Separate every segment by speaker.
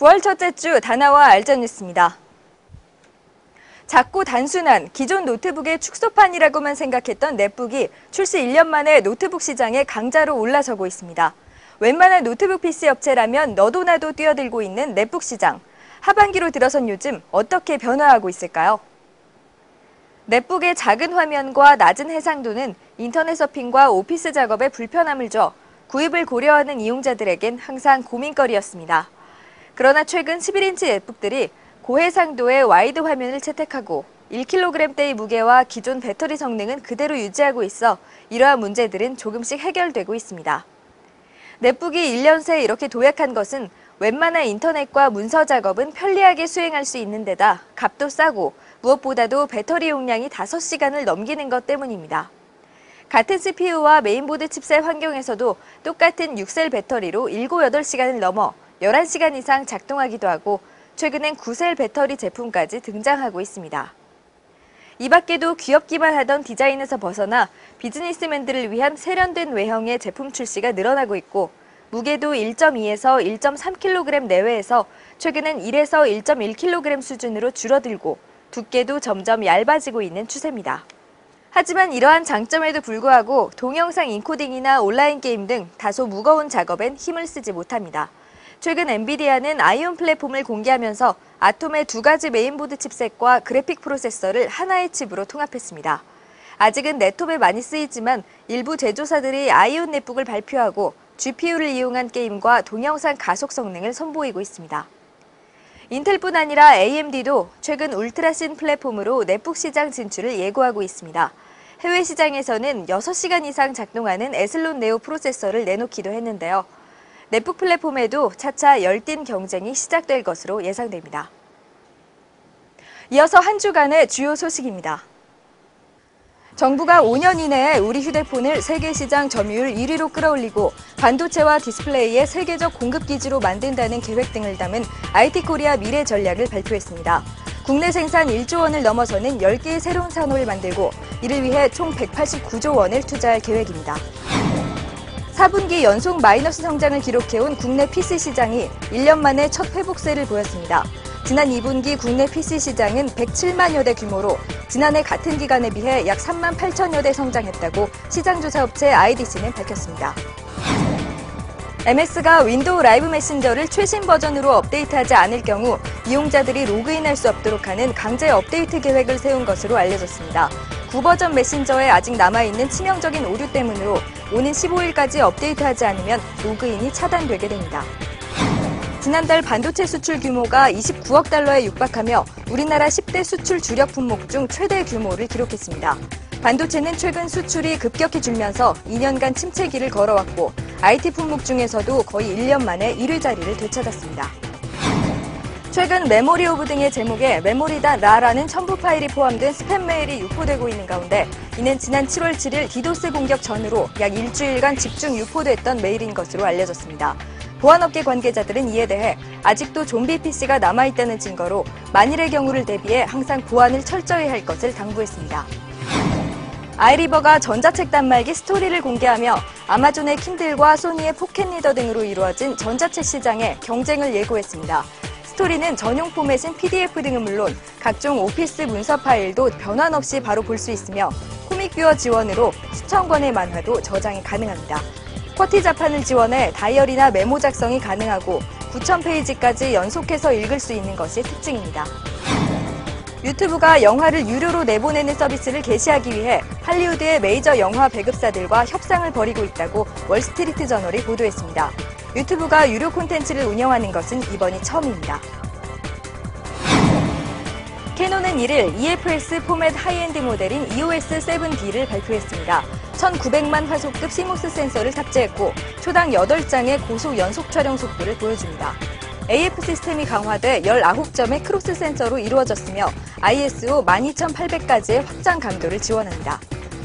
Speaker 1: 9월 첫째 주 다나와 알전 뉴스입니다. 작고 단순한 기존 노트북의 축소판이라고만 생각했던 넷북이 출시 1년 만에 노트북 시장에 강자로 올라서고 있습니다. 웬만한 노트북 PC 업체라면 너도 나도 뛰어들고 있는 넷북 시장. 하반기로 들어선 요즘 어떻게 변화하고 있을까요? 넷북의 작은 화면과 낮은 해상도는 인터넷 서핑과 오피스 작업에 불편함을 줘 구입을 고려하는 이용자들에겐 항상 고민거리였습니다. 그러나 최근 11인치 넷북들이 고해상도의 와이드 화면을 채택하고 1kg대의 무게와 기존 배터리 성능은 그대로 유지하고 있어 이러한 문제들은 조금씩 해결되고 있습니다. 넷북이 1년 새 이렇게 도약한 것은 웬만한 인터넷과 문서 작업은 편리하게 수행할 수 있는 데다 값도 싸고 무엇보다도 배터리 용량이 5시간을 넘기는 것 때문입니다. 같은 CPU와 메인보드 칩셋 환경에서도 똑같은 6셀 배터리로 7, 8시간을 넘어 11시간 이상 작동하기도 하고 최근엔 9셀 배터리 제품까지 등장하고 있습니다. 이 밖에도 귀엽기만 하던 디자인에서 벗어나 비즈니스맨들을 위한 세련된 외형의 제품 출시가 늘어나고 있고 무게도 1.2에서 1.3kg 내외에서 최근엔 1에서 1.1kg 수준으로 줄어들고 두께도 점점 얇아지고 있는 추세입니다. 하지만 이러한 장점에도 불구하고 동영상 인코딩이나 온라인 게임 등 다소 무거운 작업엔 힘을 쓰지 못합니다. 최근 엔비디아는 아이온 플랫폼을 공개하면서 아톰의 2가지 메인보드 칩셋과 그래픽 프로세서를 하나의 칩으로 통합했습니다. 아직은 넷톱에 많이 쓰이지만 일부 제조사들이 아이온 넷북을 발표하고 GPU를 이용한 게임과 동영상 가속 성능을 선보이고 있습니다. 인텔뿐 아니라 AMD도 최근 울트라신 플랫폼으로 넷북 시장 진출을 예고하고 있습니다. 해외 시장에서는 6시간 이상 작동하는 에슬론 네오 프로세서를 내놓기도 했는데요. 넷북 플랫폼에도 차차 열띤 경쟁이 시작될 것으로 예상됩니다. 이어서 한 주간의 주요 소식입니다. 정부가 5년 이내에 우리 휴대폰을 세계 시장 점유율 1위로 끌어올리고 반도체와 디스플레이의 세계적 공급 기지로 만든다는 계획 등을 담은 IT코리아 미래 전략을 발표했습니다. 국내 생산 1조 원을 넘어서는 10개의 새로운 산업을 만들고 이를 위해 총 189조 원을 투자할 계획입니다. 4분기 연속 마이너스 성장을 기록해온 국내 PC 시장이 1년 만에 첫 회복세를 보였습니다. 지난 2분기 국내 PC 시장은 107만여 대 규모로 지난해 같은 기간에 비해 약 3만 8천여 대 성장했다고 시장조사업체 IDC는 밝혔습니다. MS가 윈도우 라이브 메신저를 최신 버전으로 업데이트하지 않을 경우 이용자들이 로그인할 수 없도록 하는 강제 업데이트 계획을 세운 것으로 알려졌습니다. 9버전 메신저에 아직 남아있는 치명적인 오류 때문으로 오는 15일까지 업데이트하지 않으면 로그인이 차단되게 됩니다. 지난달 반도체 수출 규모가 29억 달러에 육박하며 우리나라 10대 수출 주력 품목 중 최대 규모를 기록했습니다. 반도체는 최근 수출이 급격히 줄면서 2년간 침체기를 걸어왔고 IT 품목 중에서도 거의 1년 만에 1위 자리를 되찾았습니다. 최근 메모리 오브 등의 제목에 메모리다 라라는 첨부 파일이 포함된 스팸 메일이 유포되고 있는 가운데 이는 지난 7월 7일 디도스 공격 전후로 약 일주일간 집중 유포됐던 메일인 것으로 알려졌습니다. 보안업계 관계자들은 이에 대해 아직도 좀비 PC가 남아있다는 증거로 만일의 경우를 대비해 항상 보안을 철저히 할 것을 당부했습니다. 아이리버가 전자책 단말기 스토리를 공개하며 아마존의 킨들과 소니의 포켓 리더 등으로 이루어진 전자책 시장에 경쟁을 예고했습니다. 스토리는 전용 포맷인 PDF 등은 물론 각종 오피스 문서 파일도 변환 없이 바로 볼 수 있으며 코믹뷰어 지원으로 수천 권의 만화도 저장이 가능합니다. 쿼티 자판을 지원해 다이어리나 메모 작성이 가능하고 9,000페이지까지 연속해서 읽을 수 있는 것이 특징입니다. 유튜브가 영화를 유료로 내보내는 서비스를 개시하기 위해 할리우드의 메이저 영화 배급사들과 협상을 벌이고 있다고 월스트리트 저널이 보도했습니다. 유튜브가 유료 콘텐츠를 운영하는 것은 이번이 처음입니다. 캐논은 1일 EFS 포맷 하이엔드 모델인 EOS 7D를 발표했습니다. 1900만 화소급 시모스 센서를 탑재했고 초당 8장의 고속 연속 촬영 속도를 보여줍니다. AF 시스템이 강화돼 19점의 크로스 센서로 이루어졌으며 ISO 12800까지의 확장 감도를 지원합니다.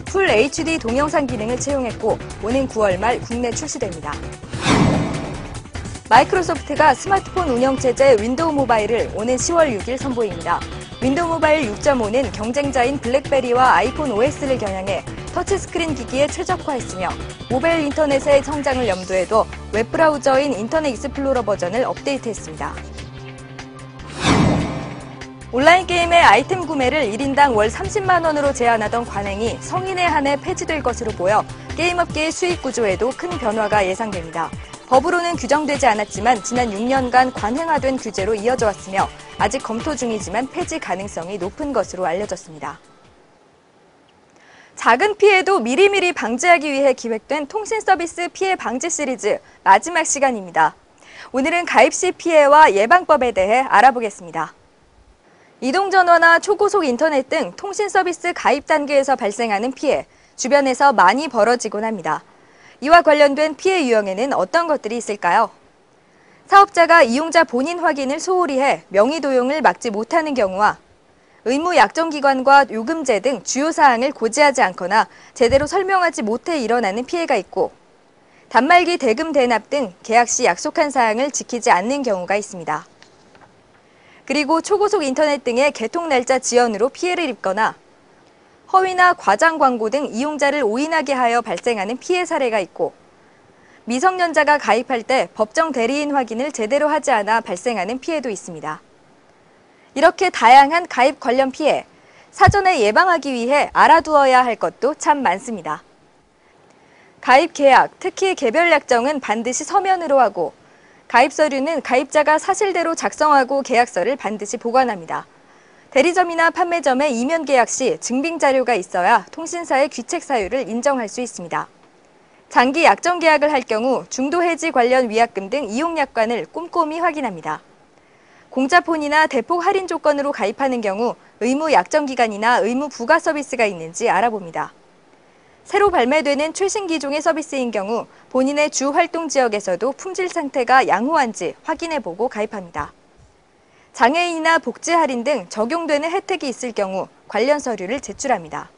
Speaker 1: 풀 HD 동영상 기능을 채용했고 오는 9월 말 국내 출시됩니다. 마이크로소프트가 스마트폰 운영체제 윈도우 모바일을 오는 10월 6일 선보입니다. 윈도우 모바일 6.5는 경쟁자인 블랙베리와 아이폰 OS를 겨냥해 터치스크린 기기에 최적화했으며 모바일 인터넷의 성장을 염두에 둬 웹브라우저인 인터넷 익스플로러 버전을 업데이트했습니다. 온라인 게임의 아이템 구매를 1인당 월 30만 원으로 제한하던 관행이 성인에 한해 폐지될 것으로 보여 게임업계의 수익 구조에도 큰 변화가 예상됩니다. 법으로는 규정되지 않았지만 지난 6년간 관행화된 규제로 이어져 왔으며 아직 검토 중이지만 폐지 가능성이 높은 것으로 알려졌습니다. 작은 피해도 미리미리 방지하기 위해 기획된 통신 서비스 피해 방지 시리즈 마지막 시간입니다. 오늘은 가입 시 피해와 예방법에 대해 알아보겠습니다. 이동전화나 초고속 인터넷 등 통신 서비스 가입 단계에서 발생하는 피해, 주변에서 많이 벌어지곤 합니다. 이와 관련된 피해 유형에는 어떤 것들이 있을까요? 사업자가 이용자 본인 확인을 소홀히 해 명의 도용을 막지 못하는 경우와 의무 약정기관과 요금제 등 주요 사항을 고지하지 않거나 제대로 설명하지 못해 일어나는 피해가 있고 단말기 대금 대납 등 계약 시 약속한 사항을 지키지 않는 경우가 있습니다. 그리고 초고속 인터넷 등의 개통 날짜 지연으로 피해를 입거나 허위나 과장 광고 등 이용자를 오인하게 하여 발생하는 피해 사례가 있고 미성년자가 가입할 때 법정 대리인 확인을 제대로 하지 않아 발생하는 피해도 있습니다. 이렇게 다양한 가입 관련 피해, 사전에 예방하기 위해 알아두어야 할 것도 참 많습니다. 가입 계약, 특히 개별 약정은 반드시 서면으로 하고 가입 서류는 가입자가 사실대로 작성하고 계약서를 반드시 보관합니다. 대리점이나 판매점의 이면 계약 시 증빙 자료가 있어야 통신사의 귀책 사유를 인정할 수 있습니다. 장기 약정 계약을 할 경우 중도 해지 관련 위약금 등 이용 약관을 꼼꼼히 확인합니다. 공짜폰이나 대폭 할인 조건으로 가입하는 경우 의무 약정 기간이나 의무 부가 서비스가 있는지 알아봅니다. 새로 발매되는 최신 기종의 서비스인 경우 본인의 주 활동 지역에서도 품질 상태가 양호한지 확인해보고 가입합니다. 장애인이나 복지 할인 등 적용되는 혜택이 있을 경우 관련 서류를 제출합니다.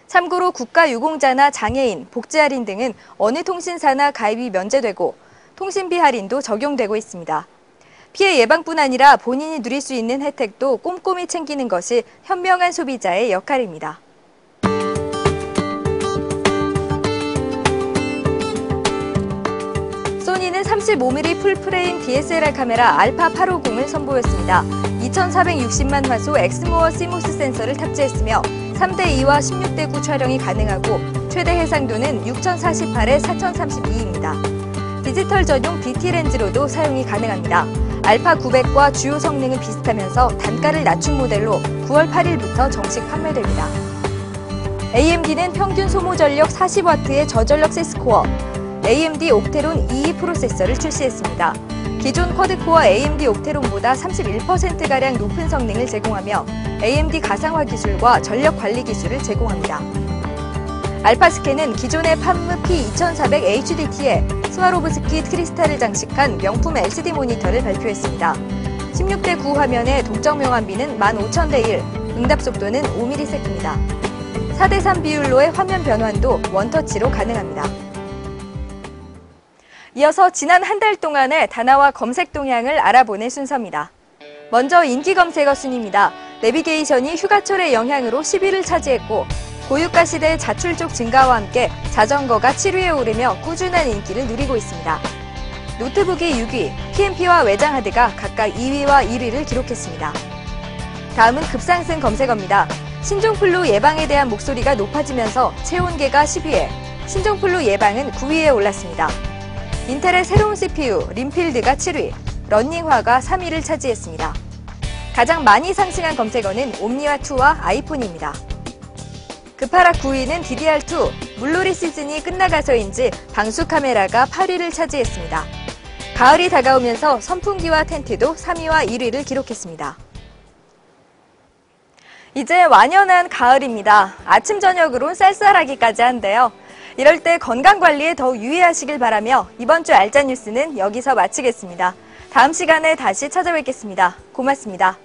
Speaker 1: 참고로 국가유공자나 장애인, 복지 할인 등은 어느 통신사나 가입이 면제되고 통신비 할인도 적용되고 있습니다. 피해 예방뿐 아니라 본인이 누릴 수 있는 혜택도 꼼꼼히 챙기는 것이 현명한 소비자의 역할입니다. 소니는 35mm 풀프레임 DSLR 카메라 알파 850을 선보였습니다. 2460만 화소 엑스모어 시모스 센서를 탑재했으며 3:2와 16:9 촬영이 가능하고 최대 해상도는 6048에 4032입니다. 디지털 전용 DT 렌즈로도 사용이 가능합니다. 알파 900과 주요 성능은 비슷하면서 단가를 낮춘 모델로 9월 8일부터 정식 판매됩니다. AMD는 평균 소모 전력 40W의 저전력 시스코어, AMD 옵테론 22 프로세서를 출시했습니다. 기존 쿼드코어 AMD 옵테론보다 31%가량 높은 성능을 제공하며 AMD 가상화 기술과 전력 관리 기술을 제공합니다. 알파스캔은 기존의 판무 P2400 HDT에 스와로브스키 크리스탈을 장식한 명품 LCD 모니터를 발표했습니다. 16:9 화면의 독점 명암비는 15,000:1, 응답 속도는 5ms입니다. 4:3 비율로의 화면 변환도 원터치로 가능합니다. 이어서 지난 한 달 동안의 다나와 검색 동향을 알아보는 순서입니다. 먼저 인기 검색어 순입니다. 내비게이션이 휴가철의 영향으로 10위를 차지했고 고유가 시대의 자출족 증가와 함께 자전거가 7위에 오르며 꾸준한 인기를 누리고 있습니다. 노트북이 6위, PMP와 외장하드가 각각 2위와 1위를 기록했습니다. 다음은 급상승 검색어입니다. 신종플루 예방에 대한 목소리가 높아지면서 체온계가 10위에, 신종플루 예방은 9위에 올랐습니다. 인텔의 새로운 CPU, 림필드가 7위, 러닝화가 3위를 차지했습니다. 가장 많이 상승한 검색어는 옴니아2와 아이폰입니다. 급하락 9위는 DDR2, 물놀이 시즌이 끝나가서인지 방수 카메라가 8위를 차지했습니다. 가을이 다가오면서 선풍기와 텐트도 3위와 1위를 기록했습니다. 이제 완연한 가을입니다. 아침 저녁으론 쌀쌀하기까지 한데요. 이럴 때 건강관리에 더욱 유의하시길 바라며 이번 주 알짜 뉴스는 여기서 마치겠습니다. 다음 시간에 다시 찾아뵙겠습니다. 고맙습니다.